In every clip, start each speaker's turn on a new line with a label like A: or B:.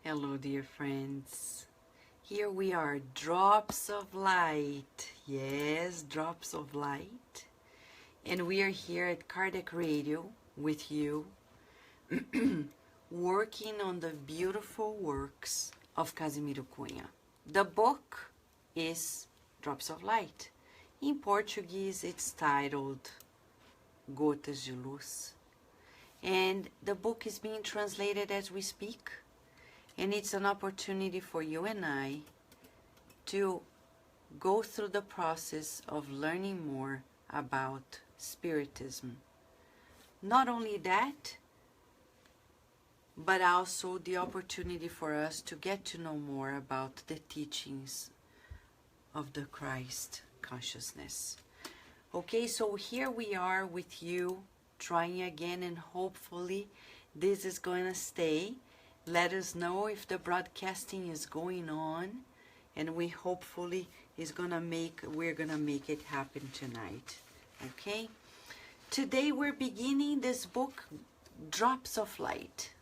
A: Hello, dear friends. Here we are, drops of light. Yes, drops of light. And we are here at Kardec Radio with you, working on the beautiful works of Casimiro Cunha. The book is Drops of Light. In Portuguese, it's titled Gotas de Luz. And the book is being translated as we speak. And it's an opportunity for you and I to go through the process of learning more about Spiritism. Not only that, but also the opportunity for us to get to know more about the teachings of the Christ consciousness. Okay, so here we are with you, trying again, and hopefully this is going to stay. Let us know if the broadcasting is going on, and we hopefully we're gonna make it happen tonight. Okay? Today we're beginning this book, Drops of Light.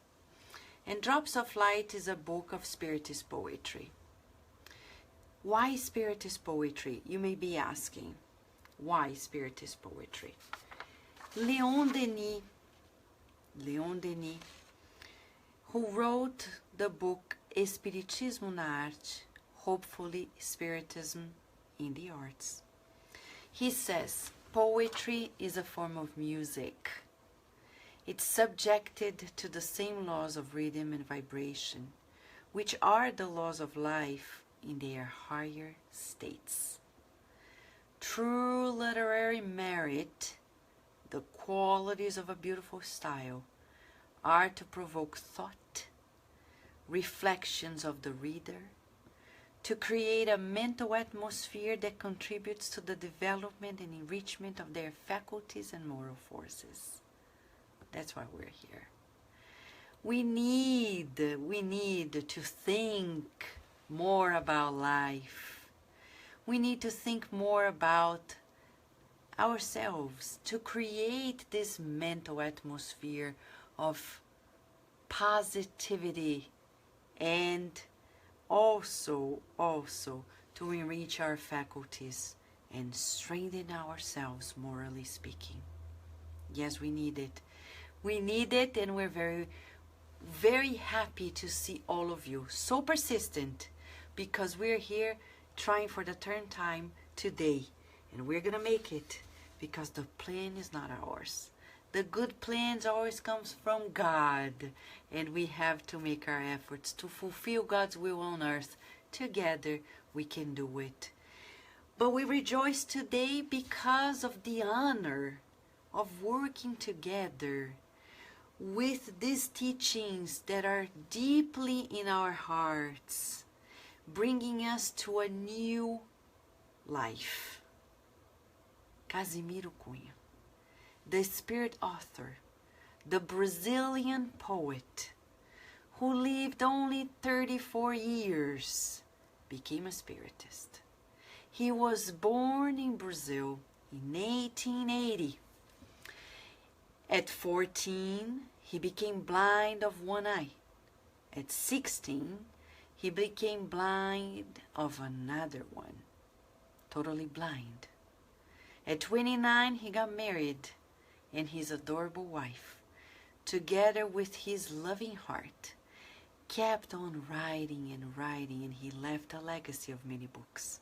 A: And Drops of Light is a book of Spiritist poetry. Why Spiritist poetry? You may be asking. Why Spiritist poetry? Leon Denis, who wrote the book Espiritismo na Arte, hopefully Spiritism in the Arts. He says, poetry is a form of music. It's subjected to the same laws of rhythm and vibration, which are the laws of life in their higher states. True literary merit, the qualities of a beautiful style, are to provoke thought, reflections of the reader, to create a mental atmosphere that contributes to the development and enrichment of their faculties and moral forces. That's why we're here. We need to think more about life. We need to think more about ourselves, to create this mental atmosphere of positivity, and also to enrich our faculties and strengthen ourselves, morally speaking. Yes, we need it. We need it, and we're very, very happy to see all of you so persistent, because we're here trying for the third time today, and we're gonna make it, because the plan is not ours. The good plans always comes from God, and we have to make our efforts to fulfill God's will on earth. Together we can do it. But we rejoice today because of the honor of working together with these teachings that are deeply in our hearts, bringing us to a new life. Casimiro Cunha, the spirit author, the Brazilian poet, who lived only 34 years, became a Spiritist. He was born in Brazil in 1880. At 14, he became blind of one eye. At 16, he became blind of another one, totally blind. At 29, he got married, and his adorable wife, together with his loving heart, kept on writing, and he left a legacy of many books.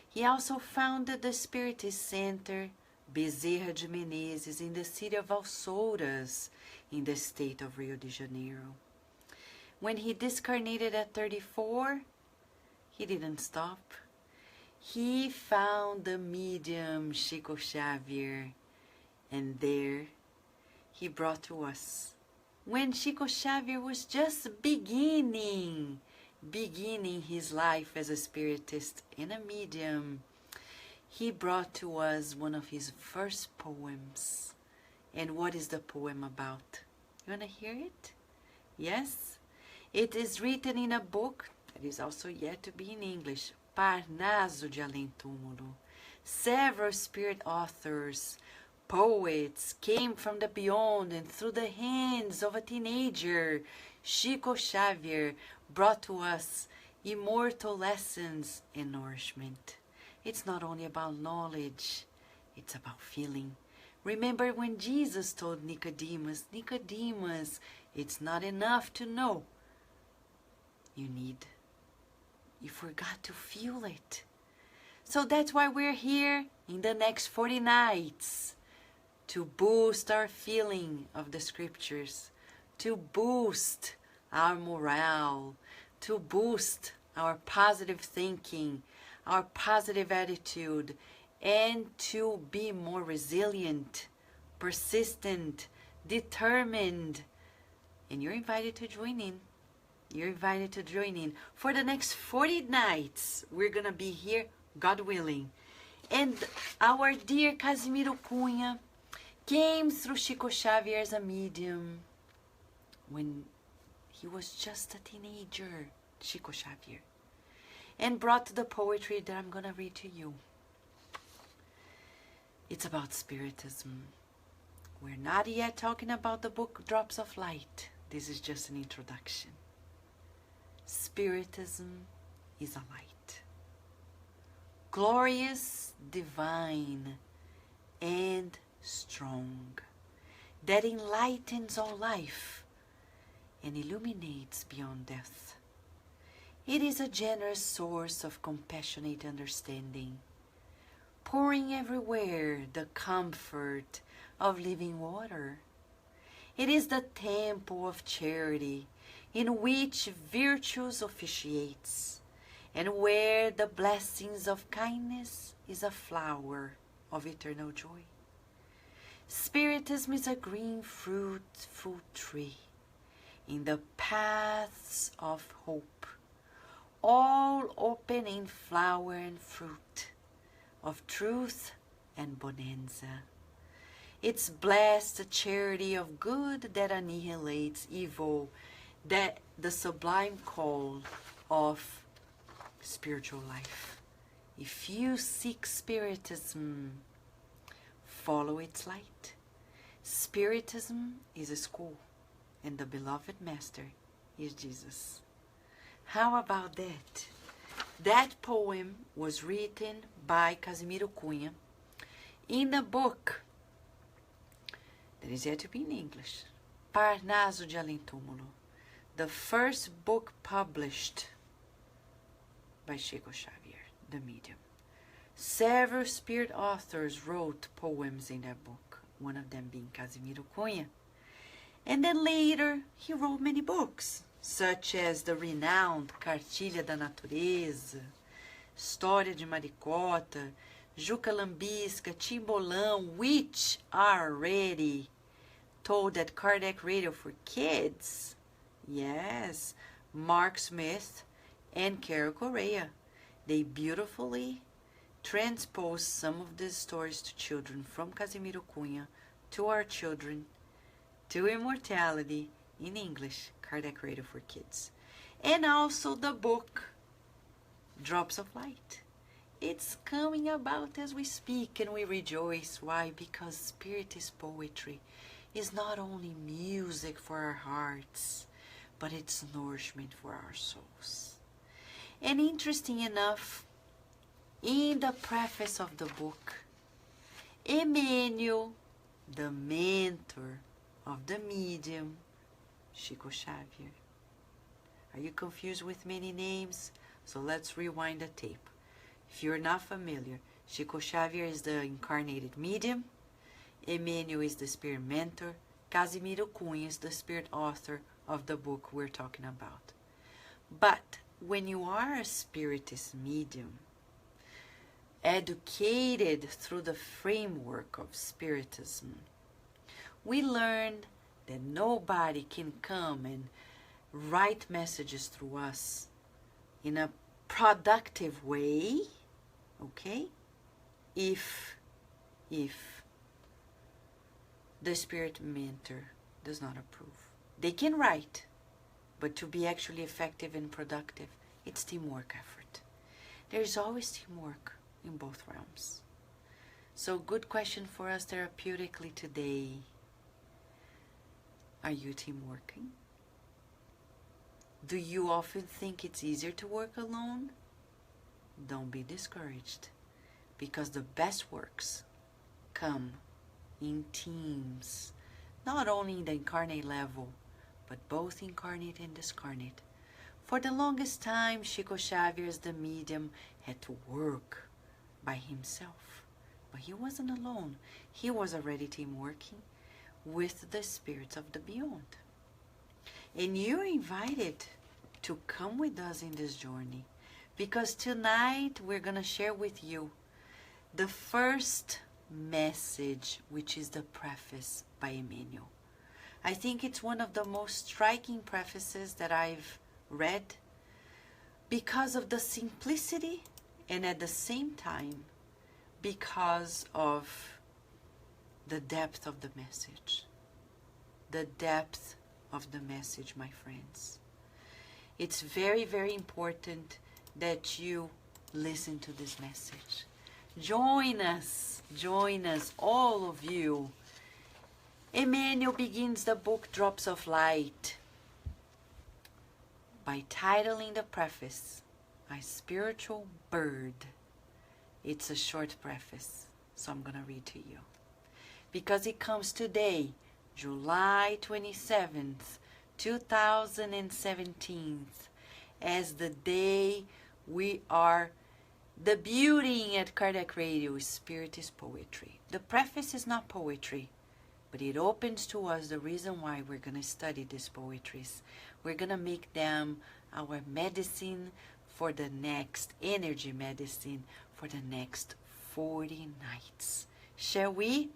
A: He also founded the Spiritist Center Bezerra de Menezes in the city of Alçoras, in the state of Rio de Janeiro. When he discarnated at 34, he didn't stop. He found the medium Chico Xavier, and there he brought to us, when Chico Xavier was just beginning his life as a spiritist and a medium, he brought to us one of his first poems. And what is the poem about? You want to hear it? Yes? It is written in a book that is also yet to be in English, Parnaso de Além Túmulo. Several spirit authors poets came from the beyond, and through the hands of a teenager, Chico Xavier brought to us immortal lessons and nourishment. It's not only about knowledge, it's about feeling. Remember when Jesus told Nicodemus, Nicodemus, it's not enough to know. You forgot to feel it. So that's why we're here in the next 40 nights, to boost our feeling of the scriptures, to boost our morale, to boost our positive thinking, our positive attitude, and to be more resilient, persistent, determined. And you're invited to join in. You're invited to join in. For the next 40 nights, we're going to be here, God willing. And our dear Casimiro Cunha came through Chico Xavier as a medium when he was just a teenager, Chico Xavier, and brought the poetry that I'm going to read to you. It's about Spiritism. We're not yet talking about the book Drops of Light. This is just an introduction. Spiritism is a light. Glorious, divine, and strong, that enlightens all life and illuminates beyond death. It is a generous source of compassionate understanding, pouring everywhere the comfort of living water. It is the temple of charity in which virtues officiates, and where the blessings of kindness is a flower of eternal joy. Spiritism is a green fruitful tree in the paths of hope, all open in flower and fruit of truth and bonanza. It's blessed charity of good that annihilates evil, that the sublime call of spiritual life. If you seek Spiritism, follow its light. Spiritism is a school, and the beloved master is Jesus. How about that? That poem was written by Casimiro Cunha in a book that is yet to be in English, Parnaso de Além Túmulo, the first book published by Chico Xavier, the medium. Several spirit authors wrote poems in that book, one of them being Casimiro Cunha. And then later, he wrote many books, such as the renowned Cartilha da Natureza, História de Maricota, Juca Lambisca, Timbolão, which are already told at Cardiac Radio for Kids. Yes, Mark Smith and Carol Correa. They beautifully transpose some of these stories to children from Casimiro Cunha to our children, to immortality in English, Cardiac Radio for Kids. And also the book Drops of Light. It's coming about as we speak, and we rejoice. Why? Because Spirit is poetry. It's not only music for our hearts, but it's nourishment for our souls. And interesting enough, in the preface of the book, Emmanuel, the mentor of the medium, Chico Xavier. Are you confused with many names? So let's rewind the tape. If you're not familiar, Chico Xavier is the incarnated medium, Emmanuel is the spirit mentor, Casimiro Cunha is the spirit author of the book we're talking about. But when you are a spiritist medium, educated through the framework of Spiritism, we learned that nobody can come and write messages through us in a productive way, okay, if the spirit mentor does not approve. They can write, but to be actually effective and productive, it's teamwork effort. There is always teamwork in both realms. So good question for us therapeutically today. Are you team working? Do you often think it's easier to work alone? Don't be discouraged, because the best works come in teams, not only in the incarnate level, but both incarnate and discarnate. For the longest time, Chico Xavier, as the medium, had to work by himself. But he wasn't alone. He was already team working with the spirits of the beyond. And you're invited to come with us in this journey, because tonight we're going to share with you the first message, which is the preface by Emmanuel. I think it's one of the most striking prefaces that I've read, because of the simplicity and at the same time because of the depth of the message. The depth of the message, my friends. It's very, very important that you listen to this message. Join us, all of you. Emmanuel begins the book Drops of Light by titling the preface, A Spiritual Bird. It's a short preface, so I'm going to read to you. Because it comes today, July 27th, 2017, as the day we are debuting at Kardec Radio. Spirit is Poetry. The preface is not poetry, but it opens to us the reason why we're going to study these poetries. We're going to make them our medicine for the next, energy medicine for the next 40 nights. Shall we?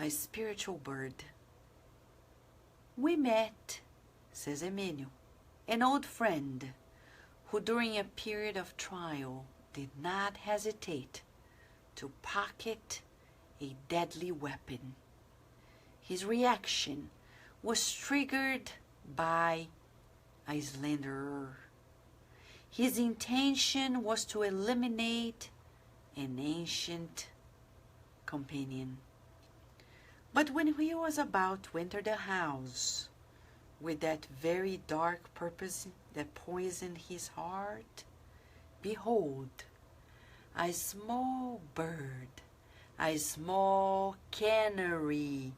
A: A spiritual bird. We met, says Emmanuel, an old friend who during a period of trial did not hesitate to pocket a deadly weapon. His reaction was triggered by a slanderer. His intention was to eliminate an ancient companion. But when he was about to enter the house with that very dark purpose that poisoned his heart, behold, a small bird, a small canary,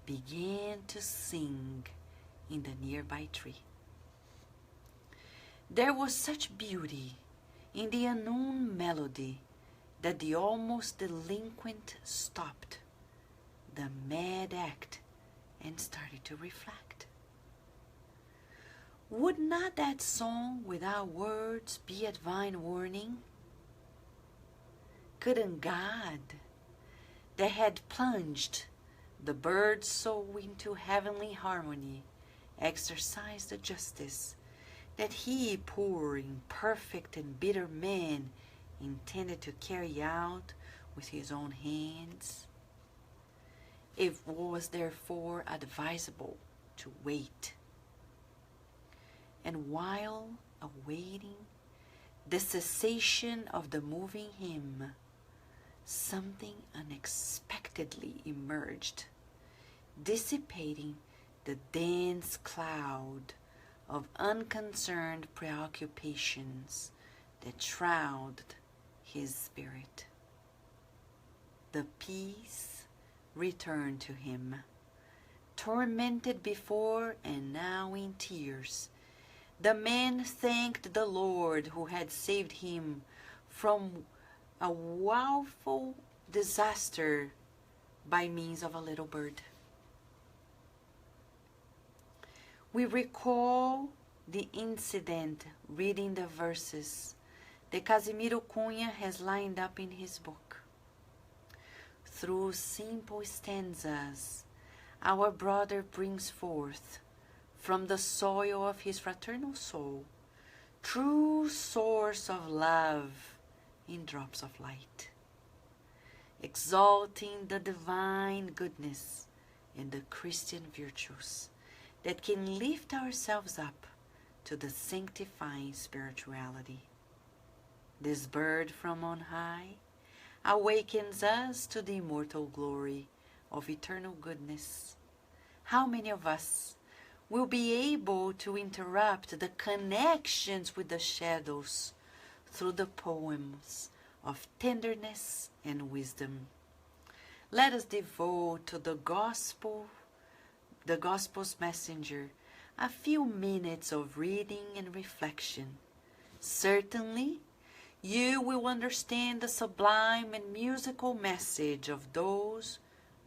A: began to sing in the nearby tree. There was such beauty in the unknown melody that the almost delinquent stopped the mad act and started to reflect. Would not that song without words be a divine warning? Couldn't God, that had plunged the bird's soul into heavenly harmony, exercise the justice that he, poor, imperfect, and bitter man, intended to carry out with his own hands? It was therefore advisable to wait. And while awaiting the cessation of the moving hymn, something unexpectedly emerged, dissipating the dense cloud of unconcerned preoccupations that shrouded his spirit. The peace returned to him, tormented before and now in tears. The man thanked the Lord who had saved him from a woeful disaster by means of a little bird. We recall the incident reading the verses that Casimiro Cunha has lined up in his book. Through simple stanzas, our brother brings forth from the soil of his fraternal soul true source of love in drops of light, exalting the divine goodness and the Christian virtues that can lift ourselves up to the sanctifying spirituality. This bird from on high, awakens us to the immortal glory of eternal goodness. How many of us will be able to interrupt the connections with the shadows through the poems of tenderness and wisdom? Let us devote to the gospel's messenger, a few minutes of reading and reflection. Certainly, you will understand the sublime and musical message of those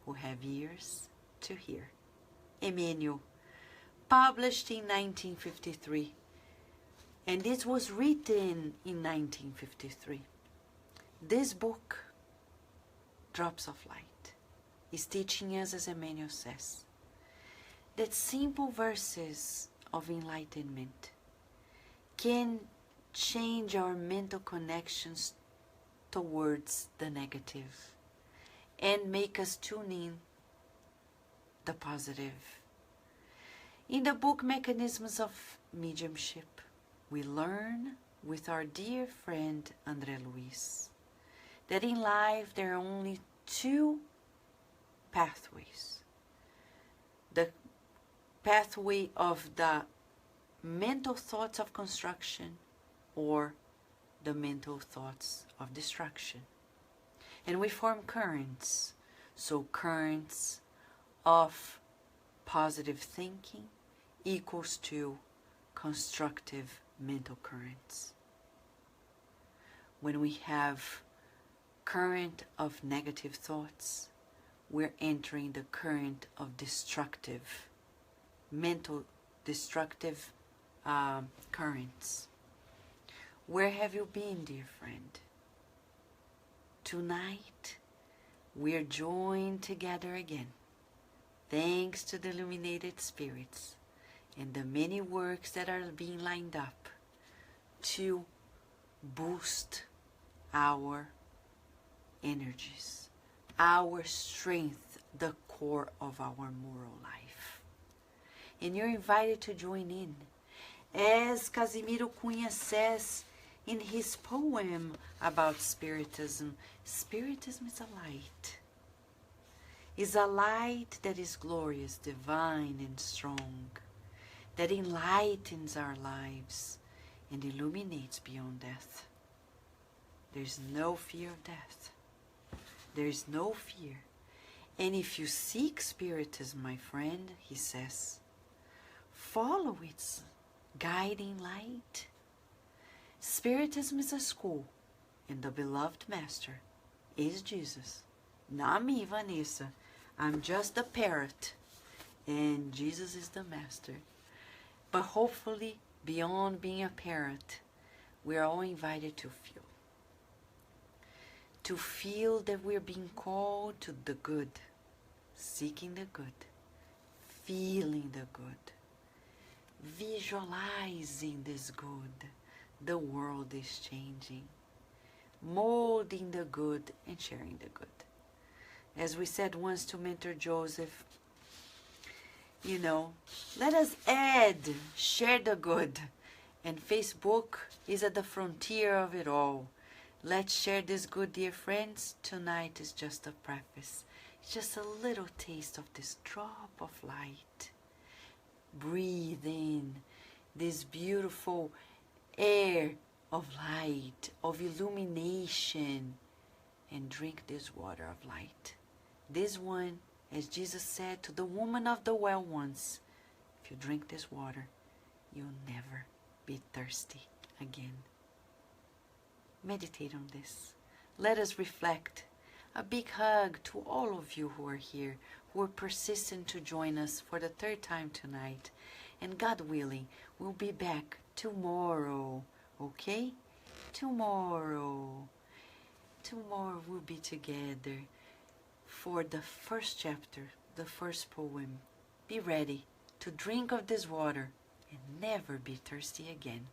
A: who have ears to hear. Emmanuel, published in 1953, and this was written in 1953. This book, Drops of Light, is teaching us, as Emmanuel says, that simple verses of enlightenment can change our mental connections towards the negative and make us tune in the positive. In the book Mechanisms of Mediumship, we learn with our dear friend André Luiz that in life there are only two pathways. The pathway of the mental thoughts of construction or the mental thoughts of destruction. And we form currents. So currents of positive thinking equals to constructive mental currents. When we have current of negative thoughts, we're entering the current of destructive, mental destructive currents. Where have you been, dear friend? Tonight, we're joined together again, thanks to the illuminated spirits and the many works that are being lined up to boost our energies, our strength, the core of our moral life. And you're invited to join in. As Casimiro Cunha says in his poem about Spiritism, Spiritism is a light. Is a light that is glorious, divine, and strong, that enlightens our lives and illuminates beyond death. There's no fear of death. There is no fear. And if you seek Spiritism, my friend, he says, follow its guiding light. Spiritism is a school, and the beloved master is Jesus. Not me, Vanessa. I'm just a parrot, and Jesus is the master. But hopefully, beyond being a parrot, we are all invited to feel. To feel that we're being called to the good, seeking the good, feeling the good, visualizing this good. The world is changing, molding the good and sharing the good. As we said once to Mentor Joseph, let us share the good. And Facebook is at the frontier of it all. Let's share this good, dear friends. Tonight is just a preface. It's just a little taste of this drop of light. Breathe in this beautiful air of light, of illumination, and drink this water of light. This one, as Jesus said to the woman of the well once, if you drink this water, you'll never be thirsty again. Meditate on this. Let us reflect. A big hug to all of you who are here, who are persistent to join us for the third time tonight. And God willing, we'll be back tomorrow, okay? Tomorrow we'll be together for the first chapter, the first poem. Be ready to drink of this water and never be thirsty again.